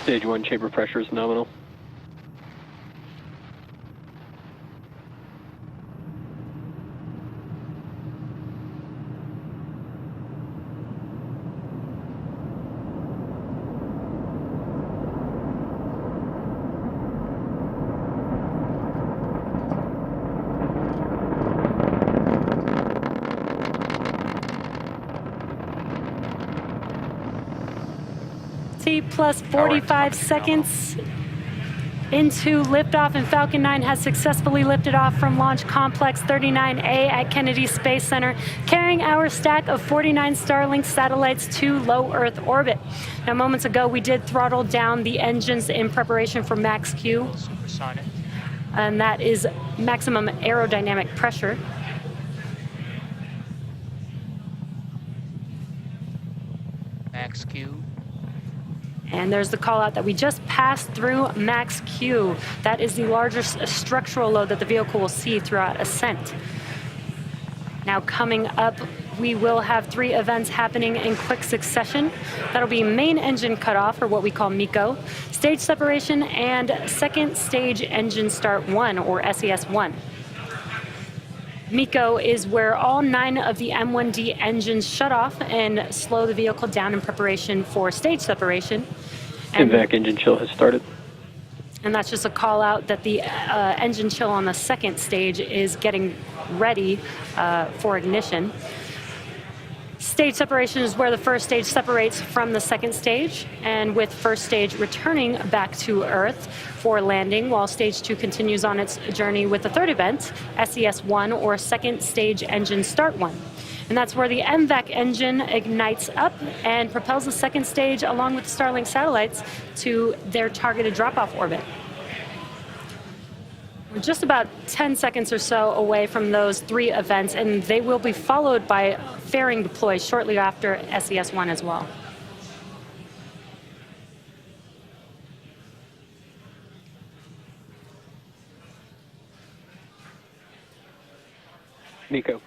Stage 1 chamber pressure is nominal. Plus 45 seconds into liftoff, and Falcon 9 has successfully lifted off from Launch Complex 39A at Kennedy Space Center, carrying our stack of 49 Starlink satellites to low Earth orbit. Now, moments ago, we did throttle down the engines in preparation for max Q, supersonic, and that is maximum aerodynamic pressure. Max Q. And there's the call out that we just passed through max Q. That is the largest structural load that the vehicle will see throughout ascent. Now coming up, we will have 3 events happening in quick succession. That'll be main engine cutoff, or what we call MECO, stage separation, and second stage engine start 1, or SES-1. MECO is where all 9 of the M1D engines shut off and slow the vehicle down in preparation for stage separation. And MVAC engine chill has started. And that's just a call out that the engine chill on the second stage is getting ready for ignition. Stage separation is where the first stage separates from the second stage, and with first stage returning back to Earth for landing, while stage 2 continues on its journey with the third event, SES-1, or second stage engine start 1. And that's where the MVAC engine ignites up and propels the second stage along with the Starlink satellites to their targeted drop-off orbit. We're just about 10 seconds or so away from those 3 events, and they will be followed by fairing deploy shortly after SES-1 as well. MECO.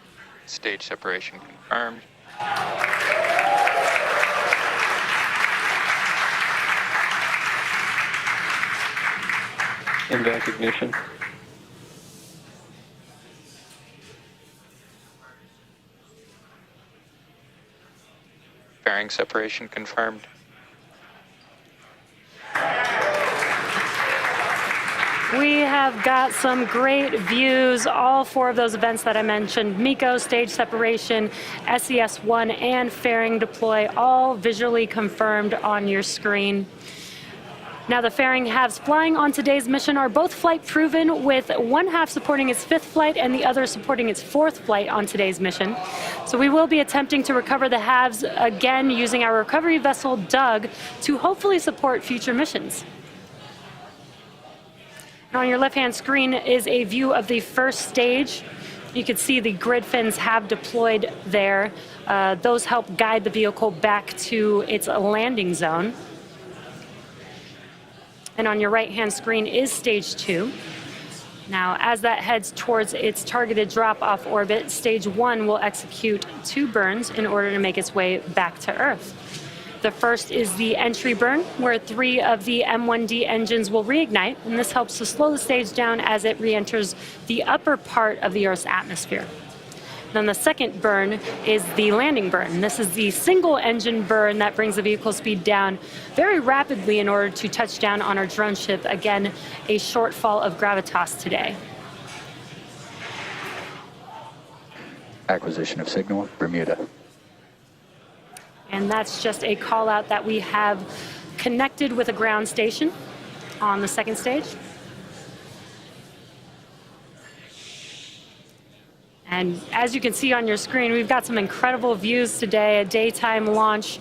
Stage separation confirmed. MVAC ignition. Fairing separation confirmed. We have got some great views, all 4 of those events that I mentioned, MECO, stage separation, SES-1, and fairing deploy, all visually confirmed on your screen. Now, the fairing halves flying on today's mission are both flight proven, with one half supporting its 5th flight and the other supporting its 4th flight on today's mission. So we will be attempting to recover the halves again using our recovery vessel, Doug, to hopefully support future missions. On your left-hand screen is a view of the first stage. You can see the grid fins have deployed there. Those help guide the vehicle back to its landing zone. And on your right-hand screen is stage 2. Now, as that heads towards its targeted drop-off orbit, stage 1 will execute 2 burns in order to make its way back to Earth. The first is the entry burn, where 3 of the M1D engines will reignite, and this helps to slow the stage down as it re-enters the upper part of the Earth's atmosphere. Then the second burn is the landing burn. This is the single engine burn that brings the vehicle speed down very rapidly in order to touch down on our drone ship. Again, a shortfall of gravitas today. Acquisition of signal, Bermuda. And that's just a call out that we have connected with a ground station on the second stage. And as you can see on your screen, we've got some incredible views today, a daytime launch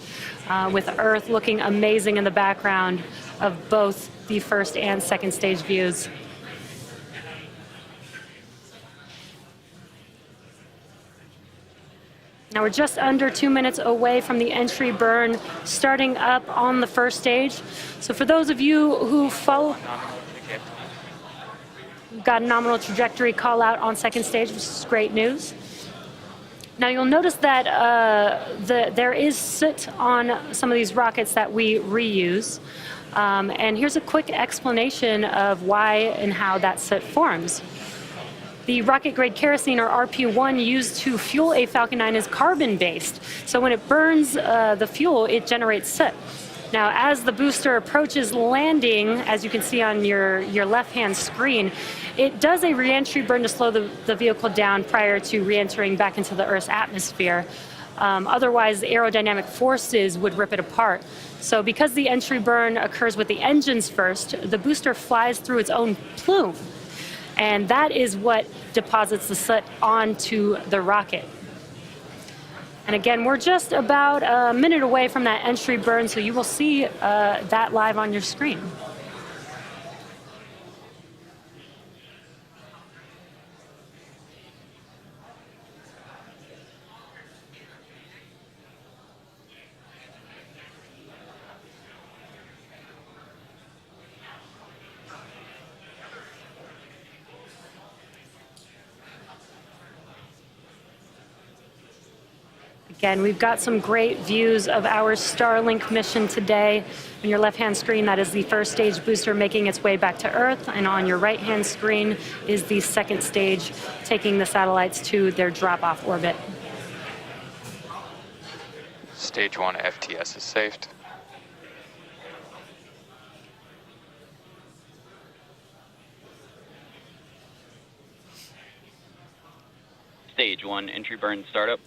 with Earth looking amazing in the background of both the first and second stage views. Now we're just under 2 minutes away from the entry burn starting up on the first stage. So for those of you who follow, we've got a nominal trajectory call out on second stage, which is great news. Now you'll notice that there is soot on some of these rockets that we reuse. And here's a quick explanation of why and how that soot forms. The rocket-grade kerosene, or RP1, used to fuel a Falcon 9 is carbon-based. So when it burns the fuel, it generates soot. Now, as the booster approaches landing, as you can see on your left-hand screen, it does a re-entry burn to slow the vehicle down prior to re-entering back into the Earth's atmosphere. Otherwise, the aerodynamic forces would rip it apart. So because the entry burn occurs with the engines first, the booster flies through its own plume. And that is what deposits the soot onto the rocket. And again, we're just about a minute away from that entry burn, so you will see that live on your screen. Again, we've got some great views of our Starlink mission today. On your left-hand screen, that is the first stage booster making its way back to Earth, and on your right-hand screen is the second stage taking the satellites to their drop-off orbit. Stage 1 FTS is saved. Stage 1 entry burn startup.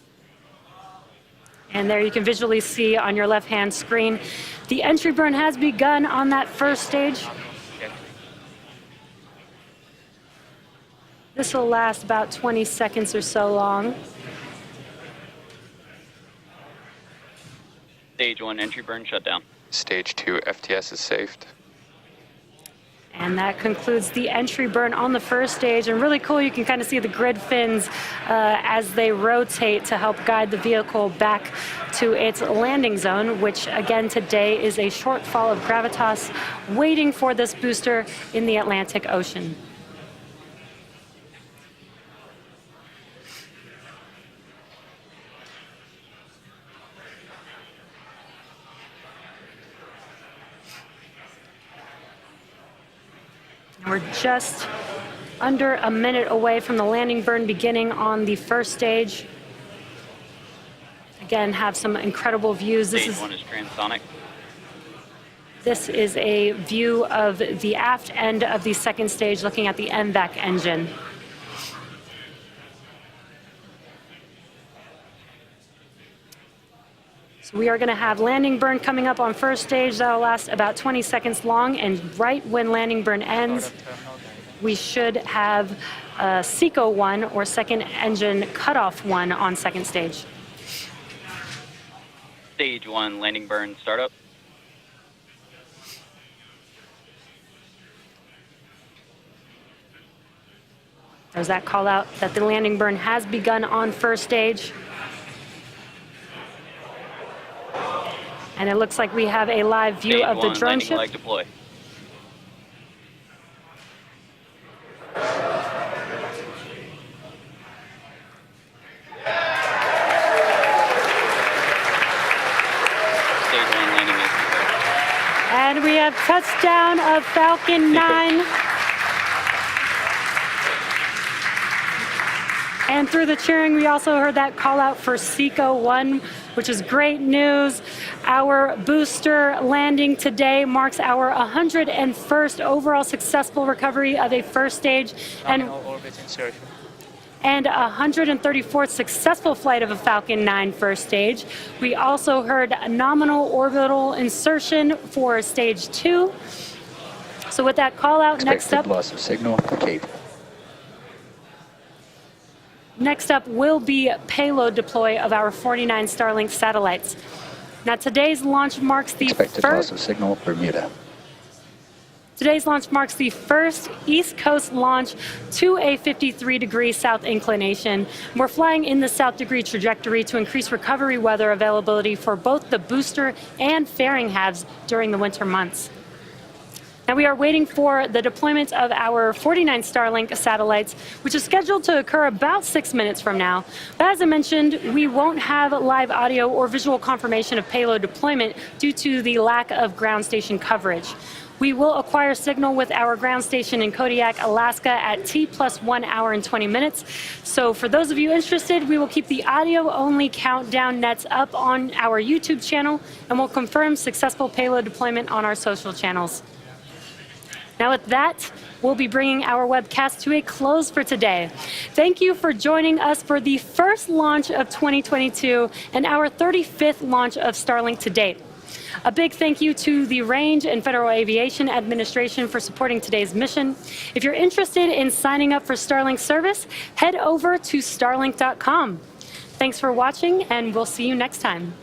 And there you can visually see on your left-hand screen, the entry burn has begun on that first stage. This will last about 20 seconds or so long. Stage 1 entry burn shutdown. Stage 2 FTS is saved. And that concludes the entry burn on the first stage. And really cool, you can kind of see the grid fins as they rotate to help guide the vehicle back to its landing zone, which again today is a shortfall of gravitas waiting for this booster in the Atlantic Ocean. We're just under a minute away from the landing burn beginning on the first stage. Again, have some incredible views. Stage 1 is transonic. This is a view of the aft end of the second stage looking at the MVAC engine. So we are going to have landing burn coming up on first stage. That will last about 20 seconds long, and right when landing burn ends, we should have SECO 1, or second engine cutoff 1, on second stage. Stage 1 landing burn startup. There's that call out that the landing burn has begun on first stage. And it looks like we have a live view Stage of the 1 drone landing ship. leg deploy. Stage 1 landing is confirmed. And we have touchdown of Falcon 9. And through the cheering, we also heard that call out for SECO 1, which is great news. Our booster landing today marks our 101st overall successful recovery of a first stage and 134th successful flight of a Falcon 9 first stage. We also heard nominal orbital insertion for stage 2. So with that call out, next up, loss of signal to Cape. Next up will be payload deploy of our 49 Starlink satellites. Now today's launch marks the Expected loss of signal Bermuda. Today's launch marks the first East Coast launch to a 53-degree south inclination. We're flying in the south degree trajectory to increase recovery weather availability for both the booster and fairing halves during the winter months. Now we are waiting for the deployment of our 49 Starlink satellites, which is scheduled to occur about 6 minutes from now. But as I mentioned, we won't have live audio or visual confirmation of payload deployment due to the lack of ground station coverage. We will acquire signal with our ground station in Kodiak, Alaska at T plus 1 hour and 20 minutes. So for those of you interested, we will keep the audio-only countdown nets up on our YouTube channel, and we'll confirm successful payload deployment on our social channels. Now with that, we'll be bringing our webcast to a close for today. Thank you for joining us for the first launch of 2022 and our 35th launch of Starlink to date. A big thank you to the Range and Federal Aviation Administration for supporting today's mission. If you're interested in signing up for Starlink service, head over to starlink.com. Thanks for watching, and we'll see you next time.